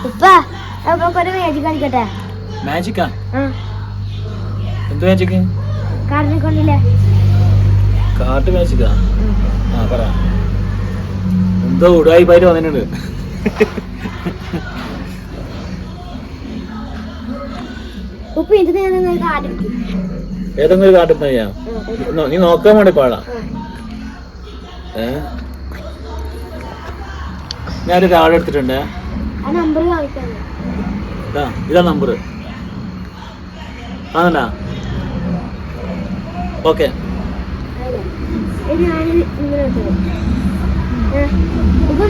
ഉപ്പ ഒരു മാജിക് കളിക്കട്ടെ. മാജിക്കാ? എന്ത് മാജിക്ക്? കാർഡിനെ കൊണ്ടില്ലേ കാർഡ് മാജിക്കാ? ആ പറ. എന്തോ ഉടായി പേര് വന്നിട്ടുണ്ട്. ഉപ്പ ഇത് കാർഡ് ഏതെങ്കിലും കാർഡ് എടുത്താ നീ നോക്കാൻ വേണ്ടി പാടാ. ഞാനൊരു കാർഡ് എടുത്തിട്ടുണ്ട്. ഇതാ നമ്പർ ആണല്ല. ഓക്കെ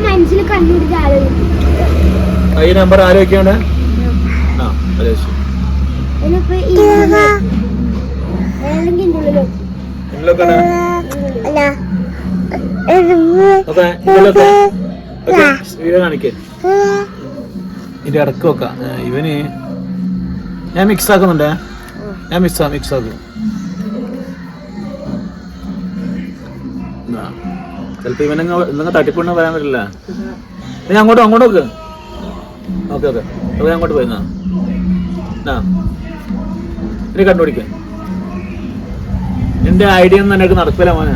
മനസ്സിൽ കണ്ടുപിടിച്ച ഈ നമ്പർ ആലോചിക്കാണ്. ആ ആലോചിച്ചു. കാണിക്കേ ഇതിന്റെ ഇടക്ക് വെക്കാം. ഇവന് ഞാൻ മിക്സ് ആക്കുന്നുണ്ടേ. ഞാൻ മിക്സ് ആക്കും. ചിലപ്പോ ഇവനെ എന്തെങ്കിലും തട്ടിപ്പൊണ്ണ പറയാൻ പറ്റില്ല. നീ അങ്ങോട്ട് നോക്ക്. ഓക്കെ ഞാൻ അങ്ങോട്ട് പോയി. ഇനി കണ്ടുപിടിക്ക. നിന്റെ ഐഡിയ ഒന്നും എനിക്ക് നടക്കില്ല മോനെ.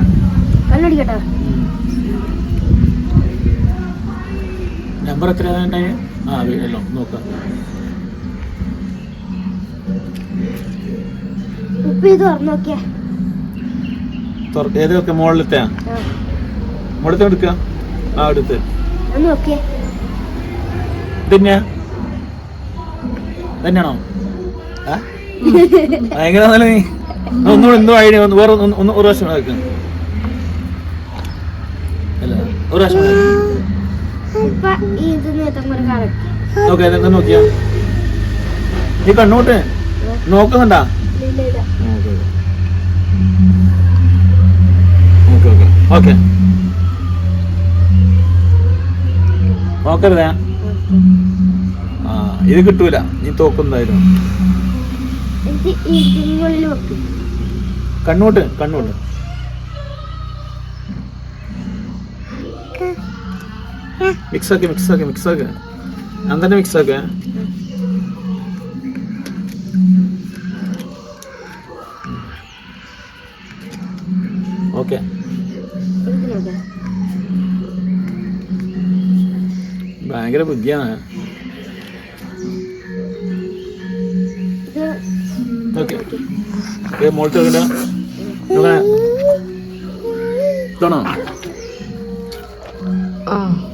നമ്പർ എത്ര ഉണ്ടായി? ആ വീടല്ലോ നോക്കാം. ഏതൊക്കെ മുകളിലത്തെ മുകളിലത്തെ എടുക്ക. ആ എടുത്ത് തന്നെയാണോ? ഭയങ്കര നല്ല. നീ ഒന്നുകൂടെ എന്തോ ഐഡിയ വേറെ ഒരു പ്രാവശ്യം അല്ല ഒരു പ്രാവശ്യം നോക്കിയാ നീ കണ്ണോട്ട് നോക്കുന്നുണ്ടാ? ഓക്കെ നോക്കരുതേ. ആ ഇത് കിട്ടൂല. നീ തോക്കുന്നതായിരുന്നു. കണ്ണോട്ട് മിക്സ് ആക്കി ഞാൻ തന്നെ മിക്സ് ആക്ക. ഓക്കെ ഭയങ്കര ബുദ്ധിയാണ്. ഓക്കെ മോൾട്ട്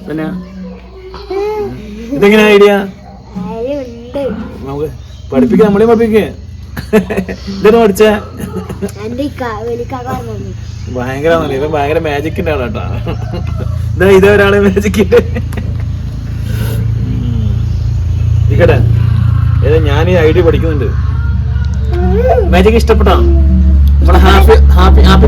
പിന്നെ ഇതെങ്ങനെയാ ഐഡിയ? നമുക്ക് പഠിപ്പിക്ക. നമ്മളെയും പഠിപ്പിക്കേ. ഇതെന്നെ പഠിച്ചേ? ഭയങ്കര ഇവൻ ഭയങ്കര മാജിക്കിന്റെ ആളാട്ടാ. ഇതേ ഒരാളെ മാജിക്കിന്റെ ഇക്കട്ടെ. ഞാൻ ഈ ഐഡിയ പഠിക്കുന്നുണ്ട്. മാജിക് ഇഷ്ടപ്പെട്ടോ? നമ്മളെ ഹാപ്പി